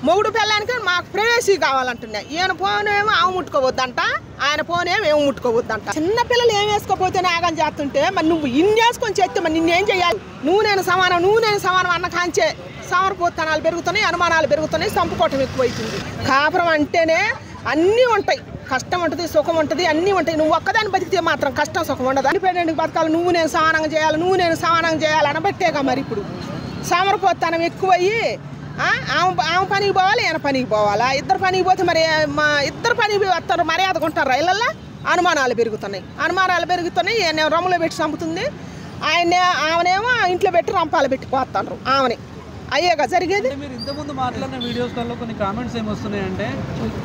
మొగుడు పెళ్ళానికి మాకు ప్రైవసీ కావాలంటున్నా. ఈయన ఫోన్ ఏమో ఆమె ముట్టుకోవద్దంట, ఆయన ఫోన్ ఏమో ముట్టుకోవద్దంట. చిన్నపిల్లలు ఏం వేసుకోపోతే నాగం చేస్తుంటే మరి నువ్వు ఇన్ని వేసుకొని చేస్తే మరి నిన్నేం చేయాలి? నువ్వు నేను సమానం అన్న కాంచే సమరపోతనాలు పెరుగుతున్నాయి, అనుమానాలు పెరుగుతున్నాయి, చంపుకోవటం ఎక్కువైతుంది. కాపురం అంటేనే అన్నీ ఉంటాయి, కష్టం ఉంటుంది, సుఖం ఉంటుంది, అన్నీ ఉంటాయి. నువ్వు ఒక్కదాన్ని బతికితే మాత్రం కష్టం సుఖం ఉండదు. ఇండిపెండెంట్కి బతకాలి, నువ్వు నేను సమానంగా చేయాలి అనబట్టేగా. మరి ఇప్పుడు సమరపోతనం ఎక్కువయ్యి ఆమె పనికి పోవాలి, ఈయన పనికి పోవాలా? ఇద్దరు పనికి పోతే మరి ఇద్దరు పనికి వస్తారు, మర్యాదగా ఉంటారు. ఇళ్ళల్లో అనుమానాలు పెరుగుతున్నాయి. ఈయన రొమ్మలో పెట్టి చంపుతుంది, ఆమెనేమో ఇంట్లో పెట్టి రంపాలు పెట్టి పోతారు ఆమెని. అయ్యేగా జరిగేది. మీరు ఇంతకుముందు మాట్లాడిన వీడియోస్లలో కొన్ని కామెంట్స్ ఏమొస్తున్నాయంటే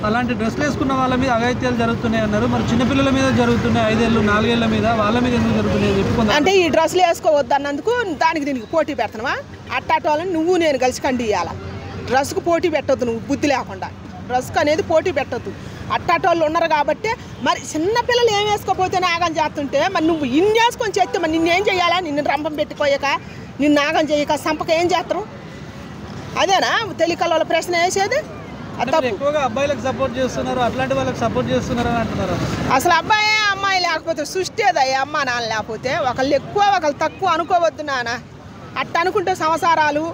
అలాంటి డ్రెస్లు వేసుకున్న వాళ్ళ మీద అఘాయిత్యాలు జరుగుతున్నాయి అన్నారు. మరి చిన్నపిల్లల మీద జరుగుతున్నాయి, 5 ఏళ్ళు 4 ఏళ్ల మీద, వాళ్ళ మీద ఎందుకు జరుగుతున్నాయి చెప్పుకుందా? అంటే ఈ డ్రెస్సులు వేసుకోవద్దు అన్నందుకు దీనికి పోటీ పెడతావా? అట్టాటి వాళ్ళని నువ్వు నేను కలిసి కండి ఇవ్వాలా. డ్రెస్సుకు పోటీ పెట్టద్దు, నువ్వు బుద్ధి లేకుండా డ్రెస్కు అనేది పోటీ పెట్టద్దు. అట్టాటి వాళ్ళు ఉన్నారు కాబట్టి మరి చిన్నపిల్లలు ఏం వేసుకోపోతే నాగం చేస్తుంటే మరి నువ్వు ఇన్ని వేసుకొని చేస్తే మరి నిన్నేం చేయాలా? నిన్ను రంపం పెట్టుకోయక, నిన్ను నాగం చేయక, సంపక ఏం చేస్తారు? అదేనా తెలికల వాళ్ళ ప్రశ్న వేసేది? అబ్బాయిలకు సపోర్ట్ చేస్తున్నారు, అట్లాంటి వాళ్ళకి సపోర్ట్ చేస్తున్నారు అని అంటున్నారు. అసలు అబ్బాయి అమ్మాయి లేకపోతే సృష్టి అదయ్యా. అమ్మ నాన్న లేకపోతే ఒకళ్ళు ఎక్కువ ఒకళ్ళు తక్కువ అనుకోవద్దు నాన్న. అట్ట అనుకుంటే సంసారాలు,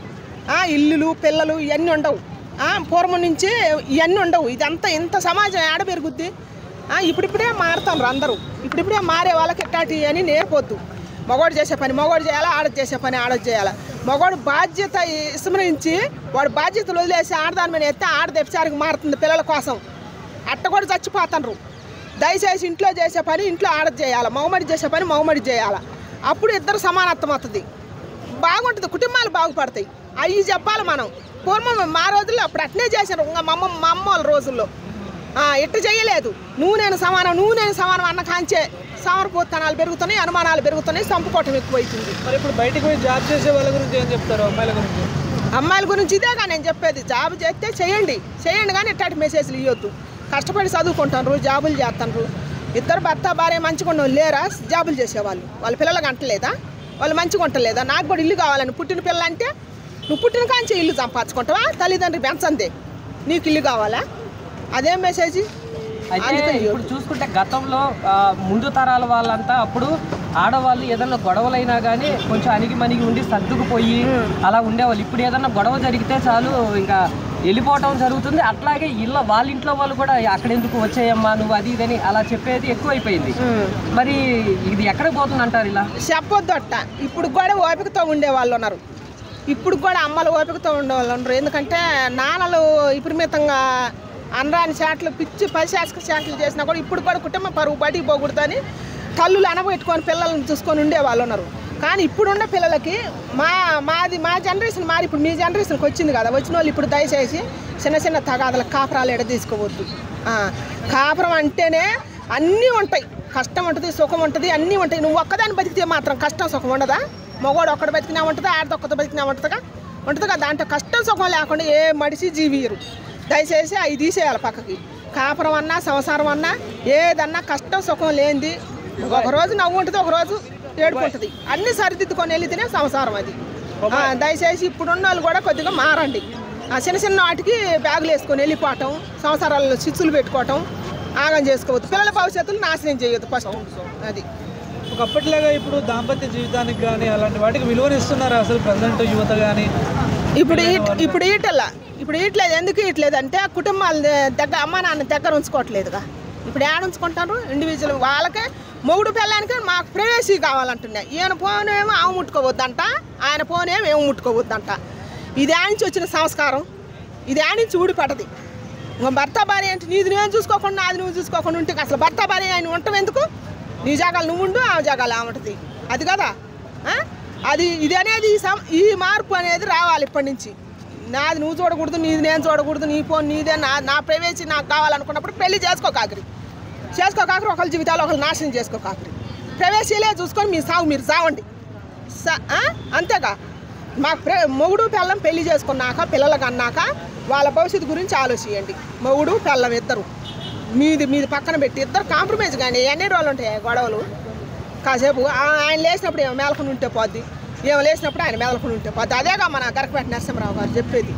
ఇల్లులు, పిల్లలు ఇవన్నీ ఉండవు. పూర్వం నుంచి ఇవన్నీ ఉండవు. ఇదంతా ఇంత సమాజం ఏడ పెరుగుద్ది? ఇప్పుడిప్పుడే మారుతారు అందరూ. ఇప్పుడిప్పుడే మారే వాళ్ళకి ఎట్టాటి అని నేర్పొద్దు. మగవాడు చేసే పని మగవాడు చేయాలా, ఆడది చేసే పని ఆడది చేయాలా. మగవాడు బాధ్యత విస్మరించి వాడు బాధ్యతలు వదిలేసి ఆడదాని మీద ఎత్తే ఆడది ఎఫ్చారికి మారుతుంది పిల్లల కోసం. అట్ట కూడా చచ్చిపోతారు. దయచేసి ఇంట్లో చేసే పని ఇంట్లో ఆడది చేయాలి, మగమడి చేసే పని మగమడి చేయాలి. అప్పుడు ఇద్దరు సమానత్వం అవుతుంది, బాగుంటుంది, కుటుంబాలు బాగుపడతాయి. అవి చెప్పాలి మనం. పూర్వం మా రోజుల్లో అప్పుడు అట్నే చేశారు. ఇంకా మా అమ్మ వాళ్ళ రోజుల్లో ఎట్టు చేయలేదు. నువ్వు నేను సమానం అన్న కాంచే సమరపోతనాలు పెరుగుతున్నాయి, అనుమానాలు పెరుగుతున్నాయి, చంపుకోవటం ఎక్కువైతుంది. మరి ఇప్పుడు బయటకు పోయి జాబ్ చేసే వాళ్ళ గురించి ఏం చెప్తారు? అమ్మాయిల గురించి ఇదేగా నేను చెప్పేది. జాబ్ చేస్తే చేయండి కానీ ఇట్లాంటి మెసేజ్లు ఇవ్వద్దు. కష్టపడి చదువుకుంటారు, జాబులు చేస్తారు. ఇద్దరు భర్త భార్య మంచిగా ఉన్న లేరా జాబులు చేసేవాళ్ళు? వాళ్ళ పిల్లలకు అంటలేదా? వాళ్ళు మంచిగా ఉంటలేదా? నాకు కూడా ఇల్లు కావాలని పుట్టిన పిల్ల అంటే నువ్వు పుట్టిన కాంచే ఇల్లు సంపాదించుకుంటావా? తల్లిదండ్రులు పెంచందే నీకు ఇల్లు కావాలా? అదేం మెసేజ్? అయితే ఇప్పుడు చూసుకుంటే గతంలో ముందు తరాల వాళ్ళంతా అప్పుడు ఆడవాళ్ళు ఏదన్నా గొడవలైనా కానీ కొంచెం అణిగి ఉండి సర్దుకుపోయి అలా ఉండేవాళ్ళు. ఇప్పుడు ఏదన్నా గొడవ జరిగితే చాలు ఇంకా వెళ్ళిపోవటం జరుగుతుంది. అట్లాగే వాళ్ళ ఇంట్లో వాళ్ళు కూడా అక్కడ ఎందుకు వచ్చాయమ్మా నువ్వు అది ఇదని అలా చెప్పేది ఎక్కువైపోయింది. మరి ఇది ఎక్కడికి పోతుంది అంటారు? ఇలా చెప్పొద్దు అట్ట. ఇప్పుడు కూడా ఓపికతో ఉండే వాళ్ళు ఉన్నారు, ఇప్పుడు కూడా అమ్మలు ఓపికతో ఉండే వాళ్ళు ఉన్నారు. ఎందుకంటే నాన్నలు విపరీతంగా అనరాని చాట్లు పిచ్చి పరిశాసక చాట్లు చేసినా కూడా ఇప్పుడు కూడా కుటుంబ పరువు బడికి పోకూడదని తల్లులు అనబెట్టుకొని పిల్లలను చూసుకొని ఉండే వాళ్ళు ఉన్నారు. కానీ ఇప్పుడున్న పిల్లలకి మా జనరేషన్ మారి ఇప్పుడు మీ జనరేషన్కి వచ్చింది కదా. వచ్చిన వాళ్ళు ఇప్పుడు దయచేసి చిన్న తగాదలకు కాపురాలు ఎడ తీసుకోవద్దు. కాపురం అంటేనే అన్నీ ఉంటాయి, కష్టం ఉంటుంది, సుఖం ఉంటుంది, అన్నీ ఉంటాయి. నువ్వు ఒక్కదాన్ని బతికితే మాత్రం కష్టం సుఖం ఉండదా? మగవాడు ఒక్కడు బతికినా ఉంటుందా, ఆడదొక్కతో బతికినా ఉంటుందిగా. దాంట్లో కష్టం సుఖం లేకుండా ఏ మడిసి జీవియరు. దయచేసి అవి తీసేయాలి పక్కకి. కాపురం అన్నా సంసారం అన్నా ఏదన్నా కష్టం సుఖం లేనిది. ఒకరోజు నవ్వు ఉంటుంది, ఒకరోజు ఏడుకుంటుంది. అన్నీ సరిదిద్దుకొని వెళితేనే సంసారం అది. దయచేసి ఇప్పుడున్న వాళ్ళు కూడా కొద్దిగా మారండి. చిన్న వాటికి బ్యాగులు వేసుకొని వెళ్ళిపోవటం, సంసారాల్లో చిచ్చులు పెట్టుకోవటం ఆగం చేసుకోవద్దు. పిల్లల భవిష్యత్తులు నాశనం చేయొద్దు ఫస్ట్. అది ఒకప్పటిలాగా ఇప్పుడు దాంపత్య జీవితానికి కానీ అలాంటి వాటికి విలువనిస్తున్నారు అసలు ప్రజెంట్ యువత కానీ? ఇప్పుడు ఇట్లేదు. ఎందుకు ఇట్లేదు అంటే కుటుంబాల దగ్గర అమ్మ నాన్న దగ్గర ఉంచుకోవట్లేదుగా. ఇప్పుడు ఏడ ఉంచుకుంటారు? ఇండివిజువల్ వాళ్ళకే మొగుడు పెళ్ళానికి మాకు ప్రైవసీ కావాలంటున్నా. ఈయన ఫోన్ ఏమో ఆమె ముట్టుకోవద్దంట, ఆయన ఫోన్ ఏమో ముట్టుకోవద్దంట. ఇది ఆడించి వచ్చిన సంస్కారం, ఇది ఆడించి ఊడిపడది. భర్త భార్య అంటే నీది నేను చూసుకోకుండా నాది నువ్వు చూసుకోకుండా ఉంటే అసలు భర్త భార్య ఆయన ఉంటాం ఎందుకు? నీ జాగాలు నువ్వు ఉండు, ఆ జాగాలు ఆమె ఉంటుంది. అది కదా ఇది అనేది ఈ మార్పు అనేది రావాలి ఇప్పటి నుంచి. నాది నువ్వు చూడకూడదు, నీది నేను చూడకూడదు, నీ ఫోన్ నీదే, నా ప్రైవేసీ నాకు కావాలనుకున్నప్పుడు పెళ్లి చేసుకోకాకరి ఒకళ్ళ జీవితాలు ఒకళ్ళు నాశనం చేసుకోకాకరి. ప్రైవేసీలే చూసుకొని మీ సాగు మీరు సావండి అంతేగా. మాకు మొగుడు పెళ్ళం పెళ్లి చేసుకున్నాక పిల్లలకు అన్నాక వాళ్ళ భవిష్యత్తు గురించి ఆలోచించండి. మొగుడు పెళ్ళం ఇద్దరు మీది పక్కన పెట్టి ఇద్దరు కాంప్రమైజ్. కానీ ఎన్ని రోజులు ఉంటాయి గొడవలు? కాసేపు ఆయన లేచినప్పుడు ఏమో మేలకొని ఉంటే పోద్ది, ఏమో లేచినప్పుడు ఆయన మేలకొని ఉంటే పోద్ది. అదేగా మన గరకపేట నరసింహరావు గారు చెప్పేది,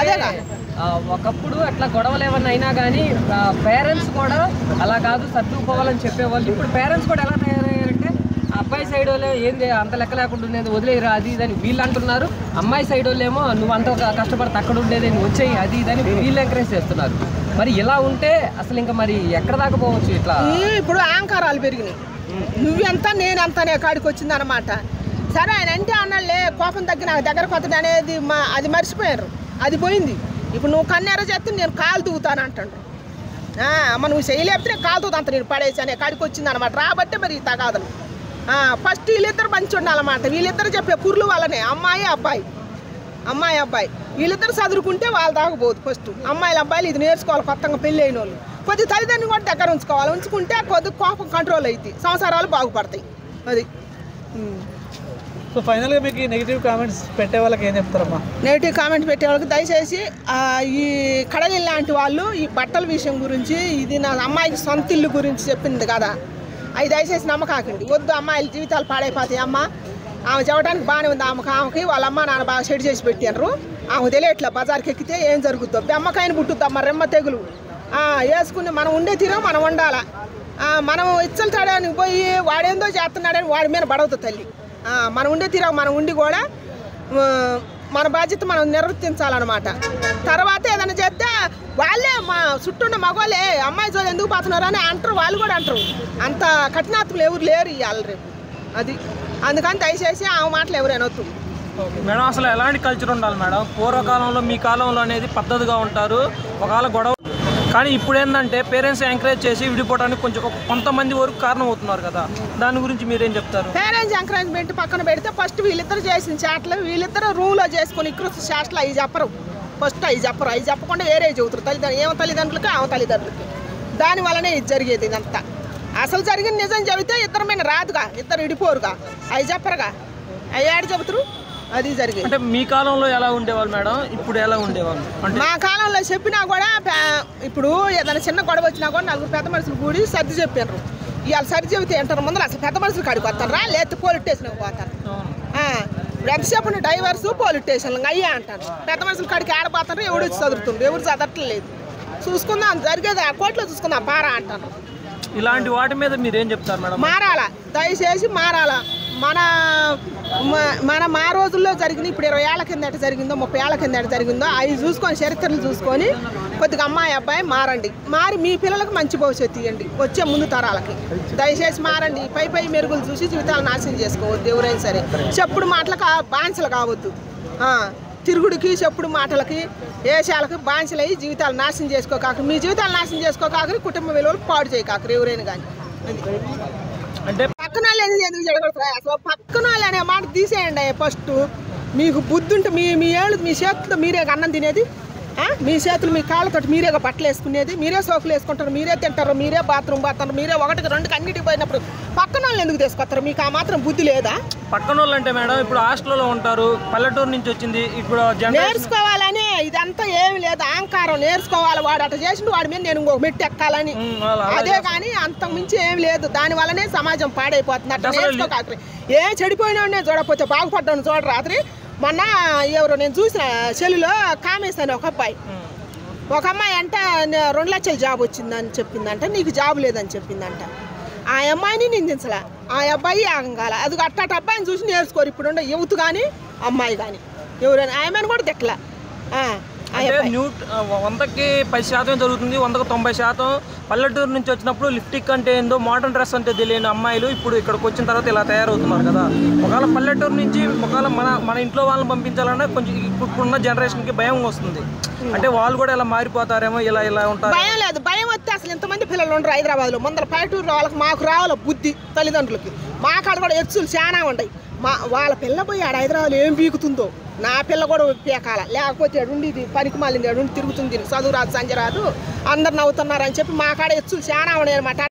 అదేగా. ఒకప్పుడు అట్లా గొడవలు ఏమన్నా అయినా కానీ పేరెంట్స్ కూడా అలా కాదు సర్దుకుపోవాలని చెప్పేవాళ్ళు. ఇప్పుడు పేరెంట్స్ కూడా ఎలా తయారయ్యారంటే అబ్బాయి సైడ్ వాళ్ళే ఏంది అంత లెక్క లేకుండా ఉండేది వదిలేరా అది ఇదని వీళ్ళు అంటున్నారు. అమ్మాయి సైడ్ వాళ్ళేమో నువ్వు అంత కష్టపడితే అక్కడ ఉండేది నువ్వు వచ్చేయి అది ఇదని వీళ్ళు ఎంకరేజ్ చేస్తున్నారు. మరి ఇలా ఉంటే అసలు ఇంకా మరి ఎక్కడ దాకా పోవచ్చు? ఇట్లా ఇప్పుడు అహంకారాలు పెరిగినాయి. నువ్వెంత నేనెంత అనే కాడికి వచ్చింది అనమాట. సరే ఆయన అంటే అన్నాళ్ళే కోపం తగ్గి నాకు దగ్గర కొత్తది అనేది అది మర్చిపోయారు, అది పోయింది. ఇప్పుడు నువ్వు కన్నెర చేస్తే నేను కాలు దూగుతాను అంటాడు. అమ్మ నువ్వు చేయలేకపోతే నేను కాలు దూగుతా అంత నేను పడేసి అనే కాడికి వచ్చింది అనమాట. రాబట్టే మరి తగాదలు. ఫస్ట్ వీళ్ళిద్దరు మంచి ఉండాలన్నమాట. వీళ్ళిద్దరు చెప్పే పుర్లు వాళ్ళనే అమ్మాయి అబ్బాయి వీళ్ళిద్దరు చదువుకుంటే వాళ్ళ దాకపోదు. ఫస్ట్ అమ్మాయిలు అబ్బాయిలు ఇది నేర్చుకోవాలి. కొత్తగా పెళ్ళి అయిన వాళ్ళు కొద్ది తల్లిదండ్రులు కూడా దగ్గర ఉంచుకోవాలి. ఉంచుకుంటే కొద్ది కోపం కంట్రోల్ అవుతాయి, సంసారాలు బాగుపడతాయి. అది సో ఫైనల్గా మీకు నెగిటివ్ కామెంట్స్ పెట్టే వాళ్ళకి ఏం చెప్తారమ్మా? నెగిటివ్ కామెంట్ పెట్టే వాళ్ళకి దయచేసి ఈ కడలి లాంటి వాళ్ళు ఈ బట్టల విషయం గురించి ఇది నా అమ్మాయికి సొంత ఇల్లు గురించి చెప్పింది కదా, అవి దయచేసి నమ్మకాకండి. వద్దు, అమ్మాయిల జీవితాలు పాడైపోతాయి. అమ్మ ఆమె చెప్పడానికి బాగానే ఉంది. ఆమెకి వాళ్ళ అమ్మ నాన్న బాగా సెట్ చేసి పెట్టారు. ఆమె తెలియట్లే బజార్కి ఎక్కితే ఏం జరుగుతుందో. బెమ్మకాయని పుట్టుద్దమ్మ రెమ్మ తెగులు వేసుకుని మనం ఉండే తీరం మనం ఉండాలా. మనం ఇచ్చలు తాడానికి పోయి వాడేందో చేస్తున్నాడని వాడి మీద పడవద్దు తల్లి. మనం ఉండే తీరం మనం ఉండి కూడా మన బాధ్యత మనం నిర్వర్తించాలన్నమాట. తర్వాత ఏదైనా చేస్తే వాళ్ళే మా చుట్టూ మగవాళ్ళే అమ్మాయి జోలు ఎందుకు పోతున్నారు అని అంటారు. వాళ్ళు కూడా అంటారు. అంత కఠినాత్మలు ఎవరు లేరు ఇవాళ రేపు. అది అందుకని దయచేసి ఆ మాటలు ఎవరైనా వద్దు మేడం. అసలు ఎలాంటి కల్చర్ ఉండాలి మేడం? పూర్వకాలంలో మీ కాలంలో అనేది పద్ధతిగా ఉంటారు, ఒకవేళ గొడవ. కానీ ఇప్పుడు ఏంటంటే పేరెంట్స్ ఎంకరేజ్ చేసి విడిపోవడానికి కొంతమంది వరకు కారణం అవుతున్నారు కదా, దాని గురించి మీరేం చెప్తారు? పేరెంట్స్ ఎంకరేజ్మెంట్ పక్కన పెడితే ఫస్ట్ వీళ్ళిద్దరు చేసిన చాట్లు వీళ్ళిద్దరు రూమ్లో చేసుకుని ఇకృతి చాట్లు అవి చెప్పరు. ఫస్ట్ అవి చెప్పకుండా వేరే చెబుతారు. తల్లిదండ్రులకి ఆమె తల్లిదండ్రులకి. దానివల్లనే ఇది జరిగేది. ఇదంతా అసలు జరిగిన నిజం చెబితే ఇద్దరు మీద రాదుగా, ఇద్దరు విడిపోరుగా, అవి చెప్పరుగా, అవి ఏడు చెబుతారు. అది జరిగింది. అంటే మీ కాలంలో ఎలా ఉండేవాళ్ళు మేడం, ఇప్పుడు ఎలా ఉండేవాళ్ళు? అంటే మా కాలంలో చెప్పినా కూడా ఇప్పుడు ఏదైనా చిన్న గొడవ వచ్చినా కూడా నలుగురు పెద్ద మనుషులు కూడి సర్ది చెప్పారు. ఇవాళ సర్ది చెబితే అంటారు ముందర అసలు పెద్ద మనుషులు కాడికి వస్తారా లేకపోతే పోలీస్ స్టేషన్కి పోతారు. ఎంతసేపు డైవర్స్ పోలీస్ స్టేషన్లు అయ్యా అంటారు. పెద్ద మనుషులు కాడికి ఆడపోతారు. ఎవడు వచ్చి చదువుతుండ్రు, ఎవరు చదవట్లేదు. చూసుకుందాం జరిగేది ఆ కోర్టులో చూసుకుందాం పారా అంటారు. ఇలాంటి వాటి మీద మీరేం చెప్తారు మేడం? మారాలా, దయచేసి మారాలా. మా రోజుల్లో జరిగింది ఇప్పుడు 20 ఏళ్ల కిందట జరిగిందో 30 ఏళ్ల కిందట జరిగిందో అవి చూసుకొని చరిత్రలు చూసుకొని కొద్దిగా అమ్మాయి అబ్బాయి మారండి. మారి మీ పిల్లలకు మంచి భవిష్యత్తు ఇవ్వండి వచ్చే ముందు తరాలకి. దయచేసి మారండి. పై మెరుగులు చూసి జీవితాలు నాశనం చేసుకోవద్దు. ఎవరైనా సరే చెప్పుడు మాటలకు బాన్సలు కావద్దు. తిరుగుడికి చెప్పుడు మాటలకి ఏషాలకి బాన్సలయ్యి జీవితాలు నాశనం చేసుకోకాకరు. మీ జీవితాలు నాశనం చేసుకోకాకరి కుటుంబ విలువలు పాడు చేయకాకరు ఎవరైనా కానీ. అంటే పక్కన వాళ్ళు ఎందుకు జరగడుతున్నాయి? అసలు పక్కన వాళ్ళు అనే మాట తీసేయండి. ఫస్ట్ మీకు బుద్ధి ఉంటే మీ ఏళ్ళు మీ చేతులతో మీరే అన్నం తినేది, మీ చేతులు మీ కాళ్ళతో మీరేగా బట్టలు వేసుకునేది, మీరే సోకులు వేసుకుంటారు, మీరే తింటారు, మీరే బాత్రూమ్ పోతారు, మీరే ఒకటికి రెండుకి అన్నిటికి పోయినప్పుడు పక్కన వాళ్ళు ఎందుకు తీసుకొస్తారు? మీకు ఆ మాత్రం బుద్ధి లేదా? పక్కన వాళ్ళు అంటే మేడం ఇప్పుడు హాస్టల్లో ఉంటారు, పల్లెటూరు నుంచి వచ్చింది, ఇప్పుడు నేర్చుకోవాలని ఇదంతా ఏమి లేదు. అహంకారం నేర్చుకోవాలి. వాడు అట్లా చేసిండు వాడి మీద నేను ఇంకొక మెట్టి ఎక్కాలని, అదే కానీ అంతకు మించి ఏం లేదు. దాని వల్లనే సమాజం పాడైపోతుంది. అట్లా నేర్చుకోకాకరి ఏం చెడిపోయినా చూడకపోతే బాగుపడ్డాను చూడ. రాత్రి మొన్న ఎవరు నేను చూసిన చెల్లిలో కామేశాను ఒక అమ్మాయి అంటే 2 లక్షల జాబ్ వచ్చిందని చెప్పిందంట, నీకు జాబ్ లేదని చెప్పిందంట. ఆ అమ్మాయిని నిందించలే, ఆ అబ్బాయి ఆగంగాల. అది అట్ట అబ్బాయిని చూసి నేర్చుకోరు ఇప్పుడు యువత కానీ అమ్మాయి కానీ ఎవరైనా. ఆ అమ్మాయిని కూడా తిట్టలే. 100కి 10% జరుగుతుంది, 100కి 90% పల్లెటూరు నుంచి వచ్చినప్పుడు లిప్టిక్ అంటే ఏందో మోడర్న్ డ్రెస్ అంటే తెలియని అమ్మాయిలు ఇప్పుడు ఇక్కడికి వచ్చిన తర్వాత ఇలా తయారవుతున్నారు కదా. ఒకవేళ పల్లెటూరు నుంచి ఒకవేళ మన ఇంట్లో వాళ్ళని పంపించాలన్నా కొంచెం ఇప్పుడున్న జనరేషన్కి భయం వస్తుంది. అంటే వాళ్ళు కూడా ఇలా మారిపోతారేమో, ఇలా ఉంటారు. భయం లేదు. భయం వస్తే అసలు ఎంతమంది పిల్లలు ఉండరు హైదరాబాద్లో. ముందర పల్లెటూరు వాళ్ళకి మాకు రావాలి బుద్ధి తల్లిదండ్రులకి. మా కాడ కూడా ఎచ్చులు చాలా ఉంటాయి. వాళ్ళ పిల్ల పోయి ఆడ హైదరాబాద్లో ఏం పీకుతుందో నా పిల్ల కూడా పీకాల. లేకపోతే ఎడుండి ఇది పనికి మాలింది ఎడుండి తిరుగుతుంది, చదువు రాదు సంజ రాదు, అందరు నవ్వుతున్నారని చెప్పి మా కాడ ఎచ్చులు చాలా ఉన్నాయి అనమాట.